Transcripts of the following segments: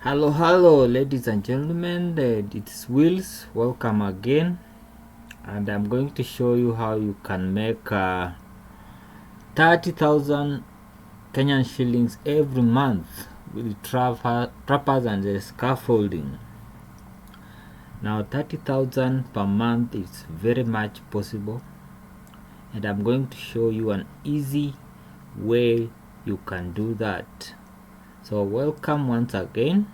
Hello, ladies and gentlemen. It's Wills. Welcome again, and I'm going to show you how you can make 30,000 Kenyan shillings every month with trappers and the scaffolding. Now, 30,000 per month is very much possible, and I'm going to show you an easy way you can do that. So welcome once again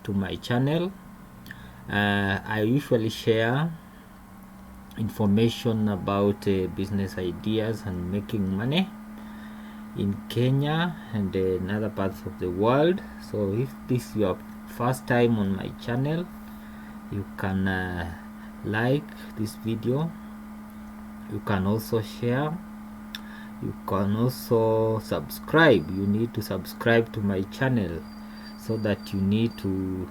to my channel. I usually share information about business ideas and making money in Kenya and in other parts of the world. So if this is your first time on my channel, you can like this video, you can also share, you can also subscribe. You need to subscribe to my channel so that you need to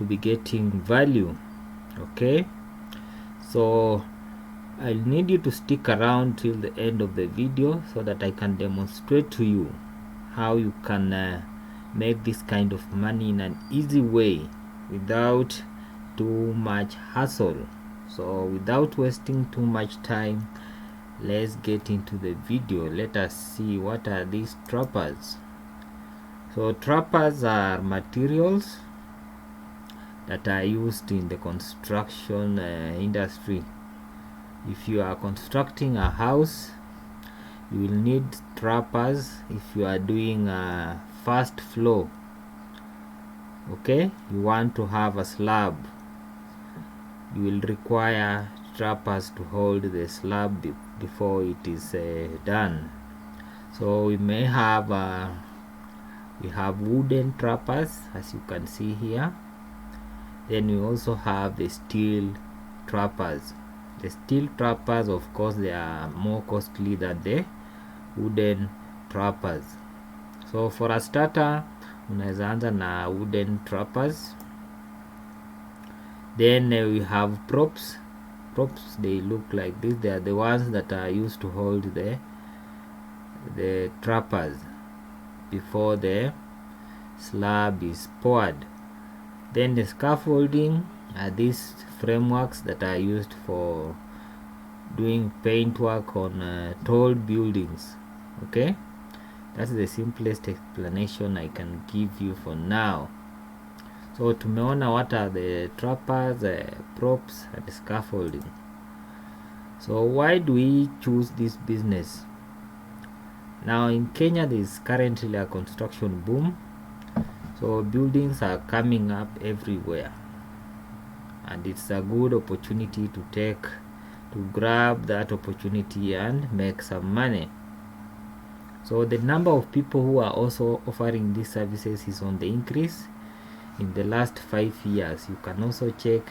be getting value. Okay, so I need you to stick around till the end of the video so that I can demonstrate to you how you can make this kind of money in an easy way without too much hassle. So without wasting too much time, let's get into the video. Let us see what are these trappers. So trappers are materials that are used in the construction industry. If you are constructing a house, you will need trappers. If you are doing a first floor, okay, you want to have a slab, you will require trappers to hold the slab before it is done. So we may have we have wooden trappers, as you can see here. Then we also have the steel trappers. The steel trappers, of course, they are more costly than the wooden trappers. So for a starter, unaweza anza na wooden trappers. Then we have props. Props, they look like this. They are the ones that are used to hold the trappers before the slab is poured. Then the scaffolding are these frameworks that are used for doing paintwork on tall buildings. Okay, that's the simplest explanation I can give you for now. So tumeona what are the trappers, props and scaffolding. So why do we choose this business? Now in Kenya there is currently a construction boom. So buildings are coming up everywhere, and it's a good opportunity to grab that opportunity and make some money. So the number of people who are also offering these services is on the increase in the last 5 years. You can also check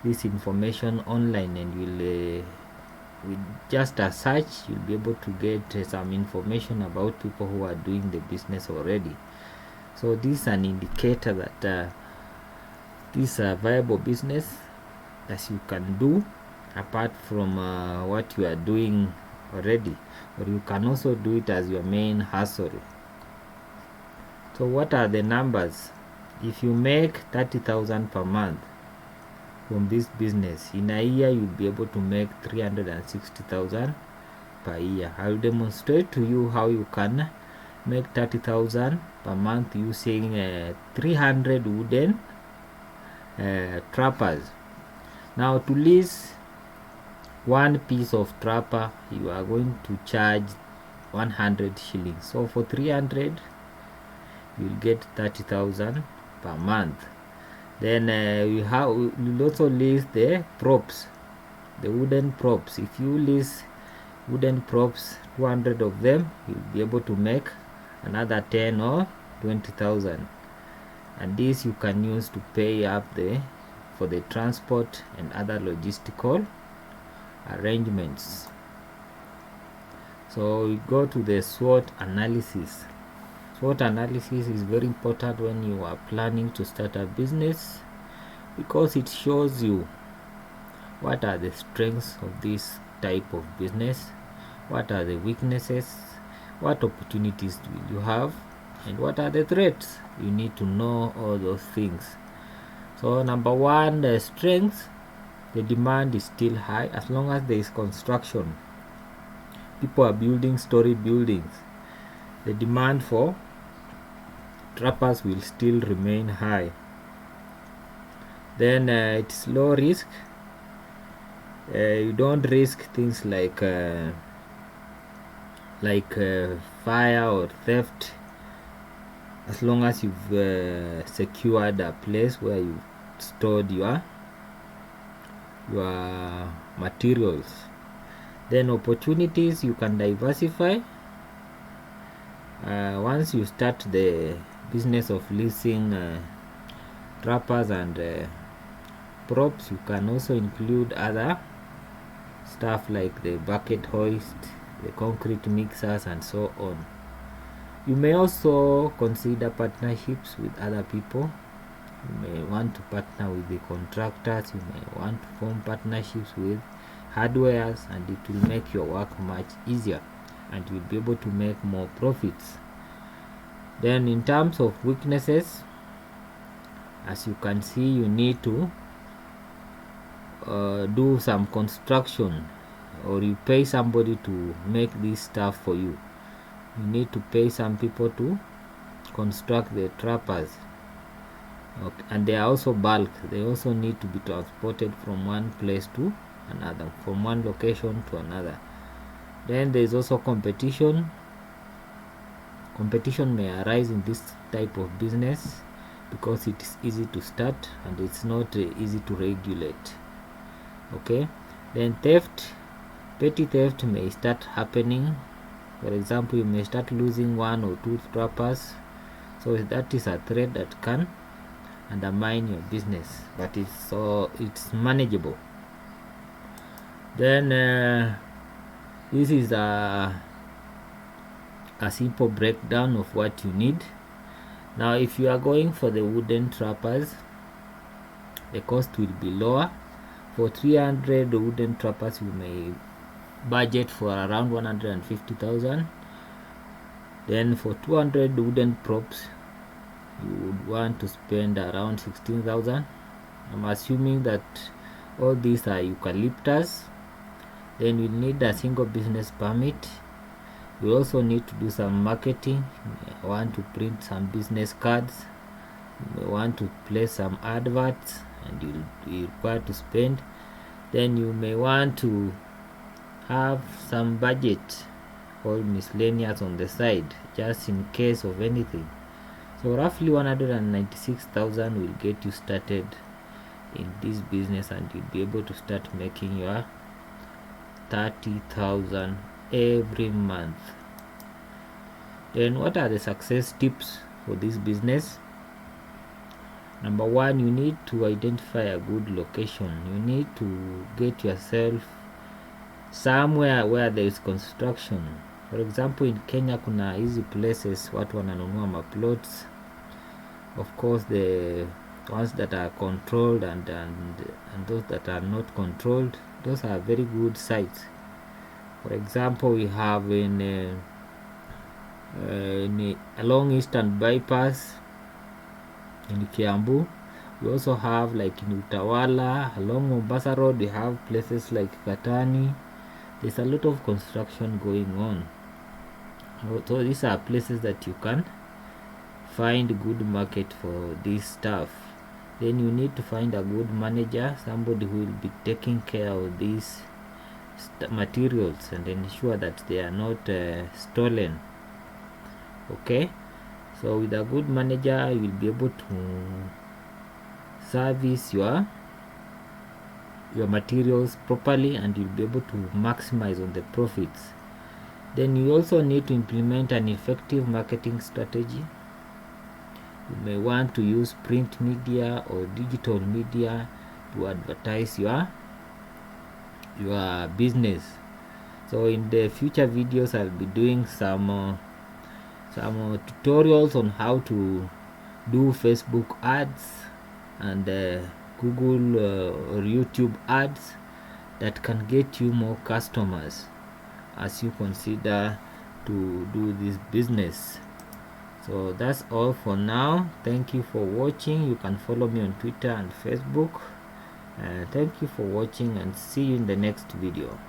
this information online, and you'll with just a search you'll be able to get some information about people who are doing the business already. So this is an indicator that this is a viable business that you can do apart from what you are doing already, or you can also do it as your main hustle. So what are the numbers? If you make 30,000 per month from this business, in a year you'll be able to make 360,000 per year. I'll demonstrate to you how you can make 30,000 per month using 300 wooden trappers. Now to lease one piece of trapper, you are going to charge 100 shillings. So for 300 you'll get 30,000 per month. Then we'll also lease the props, the wooden props. If you lease wooden props, 200 of them, you'll be able to make another 10 or 20,000, and this you can use to pay up for the transport and other logistical arrangements. So we go to the SWOT analysis. SWOT analysis is very important when you are planning to start a business, because it shows you what are the strengths of this type of business, what are the weaknesses, what opportunities will you have, And what are the threats? You need to know all those things. So number one, the strength. The demand is still high as long as there is construction. People are building story buildings. The demand for trappers will still remain high. Then it's low risk. You don't risk things like fire or theft, as long as you've secured a place where you stored your materials. Then opportunities, you can diversify. Once you start the business of leasing trappers and props, you can also include other stuff like the bucket hoist, the concrete mixers, and so on. You may also consider partnerships with other people. You may want to partner with the contractors. You may want to form partnerships with hardwares, and it will make your work much easier and you'll be able to make more profits. Then in terms of weaknesses, as you can see, you need to do some construction, or you pay somebody to make this stuff for you. You need to pay some people to construct the trappers. Okay. And they are also bulk. They also need to be transported from one place to another, from one location to another. Then there is also competition. Competition may arise in this type of business because it is easy to start and it's not easy to regulate. Okay. Then theft, petty theft may start happening. For example, you may start losing 1 or 2 trappers, so that is a threat that can undermine your business, but it's manageable. Then this is a simple breakdown of what you need. Now if you are going for the wooden trappers, the cost will be lower. For 300 wooden trappers, you may budget for around 150,000. Then for 200 wooden props, you would want to spend around 16,000. I'm assuming that all these are eucalyptus. Then you need a single business permit. You also need to do some marketing. You may want to print some business cards. You may want to place some adverts, and you'll be required to spend. Then you may want to have some budget or miscellaneous on the side, just in case of anything. So roughly 196,000 will get you started in this business, and you'll be able to start making your 30,000 every month. Then what are the success tips for this business? Number one, you need to identify a good location. You need to get yourself somewhere where there is construction. For example, in Kenya kuna hizi places watu wananunua maplots. Of course, the ones that are controlled and those that are not controlled, those are very good sites. For example, we have in along Eastern Bypass in Kiambu. We also have like in Utawala, along Mombasa Road, we have places like Katani. There's a lot of construction going on. So these are places that you can find good market for this stuff. Then you need to find a good manager, somebody who will be taking care of these materials and ensure that they are not stolen. Okay, so with a good manager, you will be able to service your materials properly, and you'll be able to maximize on the profits. Then you also need to implement an effective marketing strategy. You may want to use print media or digital media to advertise your business. So in the future videos, I'll be doing some tutorials on how to do Facebook ads and Google or YouTube ads that can get you more customers as you consider to do this business. So that's all for now. Thank you for watching. You can follow me on Twitter and Facebook. Thank you for watching, and see you in the next video.